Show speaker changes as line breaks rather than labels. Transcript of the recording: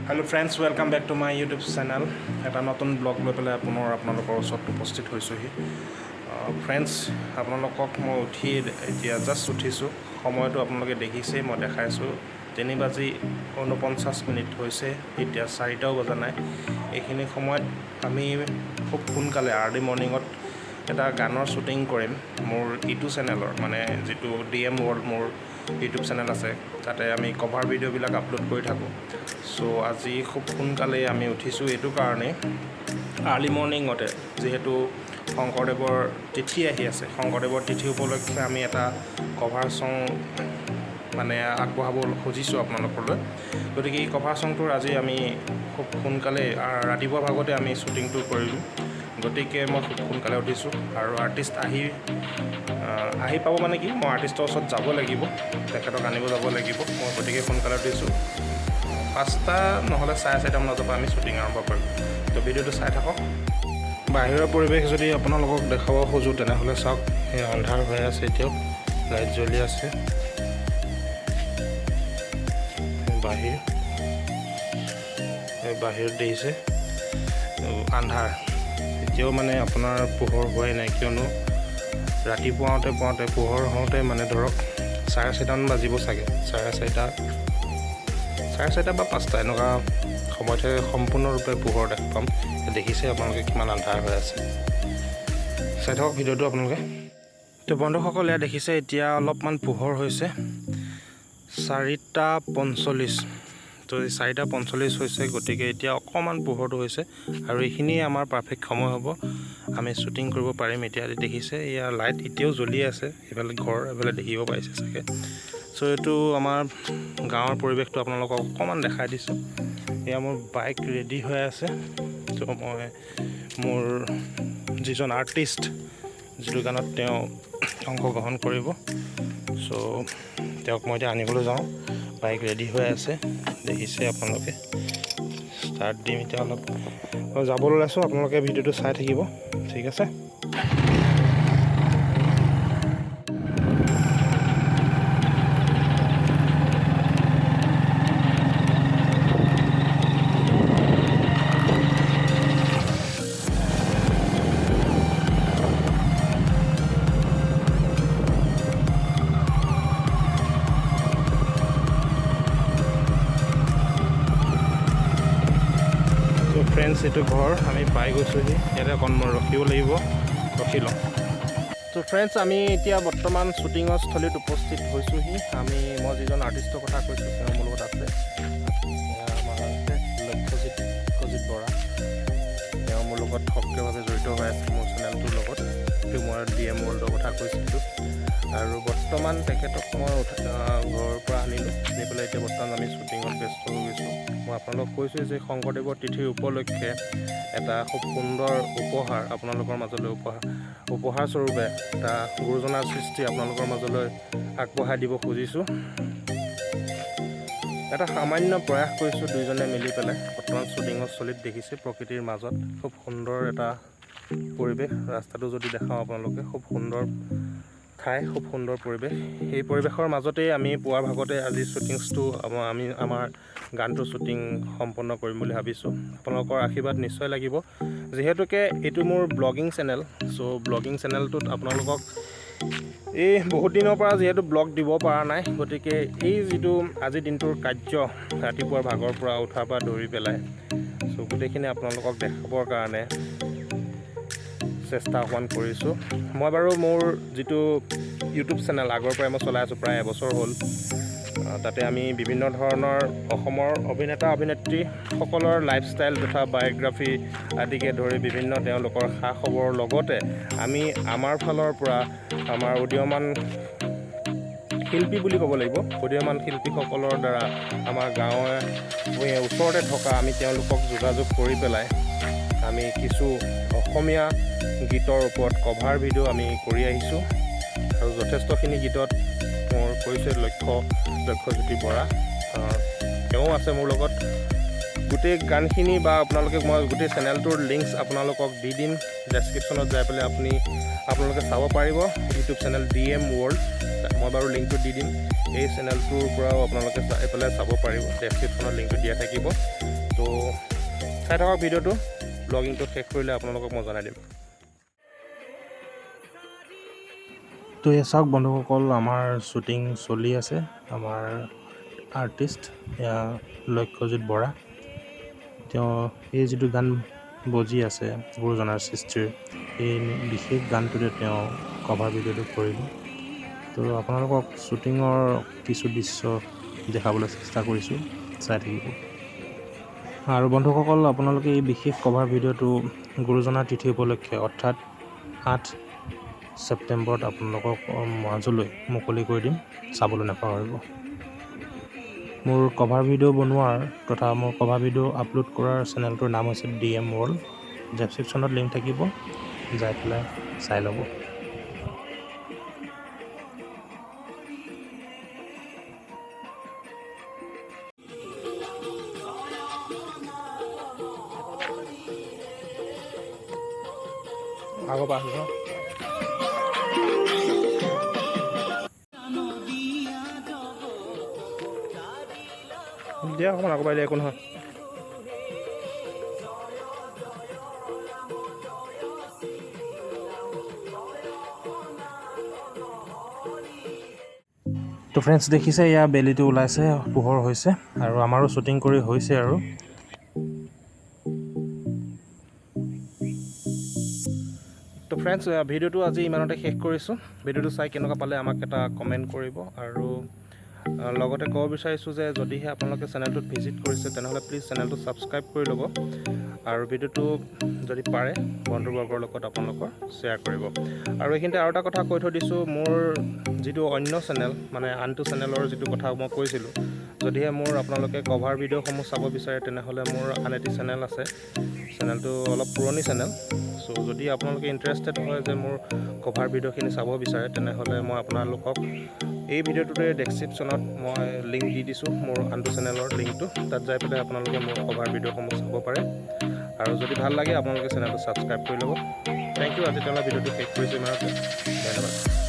Hello friends, welcome back to my YouTube channel. এটা নতুন blog লৈ পেলাই আপোনালোকৰ ওচৰত উপস্থিত হৈছোহি। ফ্ৰেণ্ডছ, আপোনালোকক মই উঠি এতিয়া জাষ্ট উঠিছোঁ। সময়টো আপোনালোকে দেখিছেই, মই দেখাইছোঁ 3:49 হৈছে। এতিয়া 4টাও বজা নাই। এইখিনি সময়ত আমি খুব সোনকালে আৰ্লি মৰ্ণিঙত এটা গানৰ শ্বুটিং কৰিম মোৰ ইটো চেনেলৰ, মানে যিটো DM ৱৰ্ল্ড মোৰ ইউটিউব চেনেল আছে, তাতে আমি কভাৰ ভিডিঅ'বিলাক আপলোড কৰি থাকোঁ। চ' আজি খুব সোনকালে আমি উঠিছোঁ এইটো কাৰণে, আৰ্লি মৰ্ণিঙতে, যিহেতু শংকৰদেৱৰ তিথি আহি আছে। শংকৰদেৱৰ তিথি উপলক্ষে আমি এটা কভাৰ ছং মানে আগবঢ়াব খুজিছোঁ আপোনালোকলৈ। গতিকে এই কভাৰ ছংটোৰ আজি আমি খুব সোনকালে ৰাতিপুৱা ভাগতে আমি শ্বুটিংটো কৰিলোঁ। গতিকে মই খুব সোনকালে উঠিছোঁ আৰু আৰ্টিষ্ট আহি পাব, মানে কি, মই আৰ্টিষ্টৰ ওচৰত যাব লাগিব, তেখেতক আনিব যাব লাগিব। মই গতিকে সোনকালে উঠিছোঁ। 5টা নহ'লে 4:30 মান বজাৰ পৰা আমি শ্বুটিং আৰম্ভ কৰিম। তো ভিডিঅ'টো চাই থাকক। বাহিৰৰ পৰিৱেশ যদি আপোনালোকক দেখাব খোজোঁ তেনেহ'লে চাওক, সেই আন্ধাৰ হৈ আছে, এতিয়াও লাইট জ্বলি আছে। বাহিৰত দেখিছে আন্ধাৰ, এতিয়াও মানে আপোনাৰ পোহৰ হোৱাই নাই, কিয়নো ৰাতিপুৱাতে পোহৰ হওঁতে মানে ধৰক 4:30 মান বাজিব চাগে। 4:30 বা 5টা এনেকুৱা সময়তে সম্পূৰ্ণৰূপে পোহৰ দেখা পাম। দেখিছে আপোনালোকে কিমান আন্ধাৰ হৈ আছে। চাই থাকক ভিডিঅ'টো আপোনালোকে। তো বন্ধুসকল, ইয়াত দেখিছে এতিয়া অলপমান পোহৰ হৈছে। 4:45। তো 4:45 হৈছে, গতিকে এতিয়া অকণমান পোহৰটো হৈছে আৰু এইখিনিয়ে আমাৰ পাৰফেক্ট সময় হ'ব, আমি শ্বুটিং কৰিব পাৰিম। এতিয়া দেখিছে ইয়াৰ লাইট এতিয়াও জ্বলি আছে, এইফালে ঘৰ এইফালে দেখিব পাইছে চাগে। চ' এইটো আমাৰ গাঁৱৰ পৰিৱেশটো আপোনালোকক অকণমান দেখাই দিছোঁ। এয়া মোৰ বাইক ৰেডি হৈ আছে। ত' মই মোৰ যিজন আৰ্টিষ্ট, যিটো গানত তেওঁ অংশগ্ৰহণ কৰিব, চ' তেওঁক মই এতিয়া আনিবলৈ যাওঁ। বাইক ৰেডি হৈ আছে, দেখিছে আপোনালোকে। ষ্টাৰ্ট দিম এতিয়া, অলপ যাবলৈ ওলাইছোঁ। আপোনালোকে ভিডিঅ'টো চাই থাকিব, ঠিক আছে। ফ্ৰেণ্ডছ, এইটো ঘৰ আমি পাই গৈছোঁহি। ইয়াতে অকণমান ৰখিব লাগিব, ৰখি লওঁ। তো ফ্ৰেণ্ডছ, আমি এতিয়া বৰ্তমান শ্বুটিঙৰ স্থলীত উপস্থিত হৈছোঁহি। মই যিজন আৰ্টিষ্টৰ কথা কৈছোঁ, তেওঁ মোৰ লগত আছে। আমাৰ লক্ষ্যজিত বৰা, তেওঁ মোৰ লগত সক্ৰিয়ভাৱে জড়িত হৈ আছে মোৰ চেনেলটোৰ লগত। মই DM ৱৰ্ল্ডৰ কথা কৈছিলোঁ আৰু বৰ্তমান তেখেতক মই ঘৰৰ পৰা আনি পেলাই এতিয়া বৰ্তমান আমি শ্বুটিঙত ব্যস্ত হৈ গৈছোঁ। মই আপোনালোকক কৈছোঁ যে শংকৰদেৱৰ তিথিৰ উপলক্ষে এটা খুব সুন্দৰ উপহাৰ আপোনালোকৰ মাজলৈ উপহাৰ স্বৰূপে এটা গুৰুজনাৰ সৃষ্টি আপোনালোকৰ মাজলৈ আগবঢ়াই দিব খুজিছোঁ। এটা সামান্য প্ৰয়াস কৰিছোঁ দুইজনে মিলি পেলাই। বৰ্তমান শ্বুটিঙৰ স্থলীত দেখিছে প্ৰকৃতিৰ মাজত খুব সুন্দৰ এটা পৰিৱেশ। ৰাস্তাটো যদি দেখাওঁ আপোনালোকে, খুব সুন্দৰ ঠাই, খুব সুন্দৰ পৰিৱেশ। সেই পৰিৱেশৰ মাজতেই আমি পুৱাৰ ভাগতে আজি আমাৰ গানটো শ্বুটিং সম্পন্ন কৰিম বুলি ভাবিছোঁ। আপোনালোকৰ আশীৰ্বাদ নিশ্চয় লাগিব, যিহেতুকে এইটো মোৰ ব্লগিং চেনেল। চ' ব্লগিং চেনেলটোত আপোনালোকক এই বহুত দিনৰ পৰা যিহেতু ব্লগ দিব পৰা নাই, গতিকে এই যিটো আজিৰ দিনটোৰ কাৰ্য, ৰাতিপুৱাৰ ভাগৰ পৰা উঠাৰ পৰা ধৰি পেলাই, চ' গোটেইখিনি আপোনালোকক দেখাবৰ কাৰণে চেষ্টা অকণমান কৰিছোঁ। মই বাৰু মোৰ যিটো ইউটিউব চেনেল আগৰ পৰাই মই চলাই আছোঁ, প্ৰায় এবছৰ হ'ল। তাতে আমি বিভিন্ন ধৰণৰ অসমৰ অভিনেতা অভিনেত্ৰীসকলৰ লাইফষ্টাইল তথা বায়'গ্ৰাফী আদিকে ধৰি বিভিন্ন তেওঁলোকৰ খা খবৰৰ লগতে আমি আমাৰ ফালৰ পৰা আমাৰ উদীয়মান শিল্পী বুলি ক'ব লাগিব, উদীয়মান শিল্পীসকলৰ দ্বাৰা আমাৰ গাঁৱে ওচৰতে থকা আমি তেওঁলোকক যোগাযোগ কৰি পেলাই আমি কিছু অসমীয়া গীতৰ ওপৰত কভাৰ ভিডিঅ' আমি কৰি আহিছোঁ। আৰু যথেষ্টখিনি গীতত মোৰ কৈছে লক্ষ্যজিত বৰা, তেওঁ আছে মোৰ লগত। গোটেই গানখিনি বা মই গোটেই চেনেলটোৰ লিংকছ আপোনালোকক দি দিম ডেছক্ৰিপশ্যনত যাই পেলাই আপোনালোকে চাব পাৰিব। ইউটিউব চেনেল DM ৱৰ্ল্ড, মই বাৰু লিংকটো দি দিম। এই চেনেলটোৰ পৰাও আপোনালোকে চাই পেলাই চাব পাৰিব, ডেছক্ৰিপশ্যনত লিংকটো দিয়া থাকিব। চাই থাকক ভিডিঅ'টো, ব্লগিংটো শেষ কৰিলে আপোনালোকক মই জনাই দিম। তো এই চাওক বন্ধুসকল, আমাৰ শ্বুটিং চলি আছে। আমাৰ আৰ্টিষ্ট লক্ষ্যজিত বৰা, তেওঁ এই যিটো গান বজি আছে গুৰুজনাৰ সৃষ্টিৰ, এই বিশেষ গানটোতে তেওঁ কভাৰ ভিডিঅ'টো কৰিলে। তো আপোনালোকক শ্বুটিঙৰ কিছু দৃশ্য দেখাবলৈ চেষ্টা কৰিছোঁ, চাই থাকিব। আৰু বন্ধুসকল, আপোনালোকে এই বিশেষ কভাৰ ভিডিঅ'টো গুৰুজনাৰ তিথি উপলক্ষে অৰ্থাৎ 8 ছেপ্টেম্বৰত আপোনালোকক মাজলৈ মুকলি কৰি দিম, চাবলৈ নাপাহৰিব। মোৰ কভাৰ ভিডিঅ' বনোৱাৰ তথা মোৰ কভাৰ ভিডিঅ' আপলোড কৰাৰ চেনেলটোৰ নাম হৈছে DM ৱৰ্ল্ড। ডেছক্ৰিপশ্যনত লিংক থাকিব, যাই পেলাই চাই ল'ব। আগৰ পৰা আহিব দিয়া, অকণমান আগৰ পৰা দিয়া, একো নহয়। তো ফ্ৰেণ্ডছ, দেখিছে এয়া বেলিটো ওলাইছে, পোহৰ হৈছে, আৰু আমাৰো শ্বুটিং কৰি হৈছে। আৰু তো ফ্ৰেণ্ডছ, ভিডিঅ'টো আজি ইমানতে শেষ কৰিছোঁ। ভিডিঅ'টো চাই কেনেকুৱা পালে আমাক এটা কমেণ্ট কৰিব। আৰু লগতে ক'ব বিচাৰিছোঁ যে যদিহে আপোনালোকে চেনেলটোত ভিজিট কৰিছে তেনেহ'লে প্লিজ চেনেলটো ছাবস্ক্ৰাইব কৰি ল'ব, আৰু ভিডিঅ'টো যদি পাৰে বন্ধুবৰ্গৰ লগত আপোনালোকৰ শ্বেয়াৰ কৰিব। আৰু এইখিনিতে আৰু এটা কথা কৈ থৈ দিছোঁ, মোৰ যিটো অন্য চেনেল, মানে আনটো চেনেলৰ যিটো কথা মই কৈছিলোঁ, যদিহে মোৰ আপোনালোকে কভাৰ ভিডিঅ'সমূহ চাব বিচাৰে তেনেহ'লে মোৰ আন এটি চেনেল আছে। চেনেলটো অলপ পুৰণি চেনেল। চ' যদি আপোনালোকে ইণ্টাৰেষ্টেড হয় যে মোৰ কভাৰ ভিডিঅ'খিনি চাব বিচাৰে তেনেহ'লে মই আপোনালোকক এই ভিডিঅ'টোতে ডেছক্ৰিপশ্যনত মই লিংক দি দিছোঁ, মোৰ আনটো চেনেলৰ লিংকটো। তাত যাই পেলাই আপোনালোকে মোৰ কভাৰ ভিডিঅ'সমূহ চাব পাৰে। আৰু যদি ভাল লাগে আপোনালোকে চেনেলটো ছাবস্ক্ৰাইব কৰি ল'ব। Thank you. আজি তেওঁলৈ ভিডিঅ'টো শেষ কৰিছোঁ ইমানতে। ধন্যবাদ।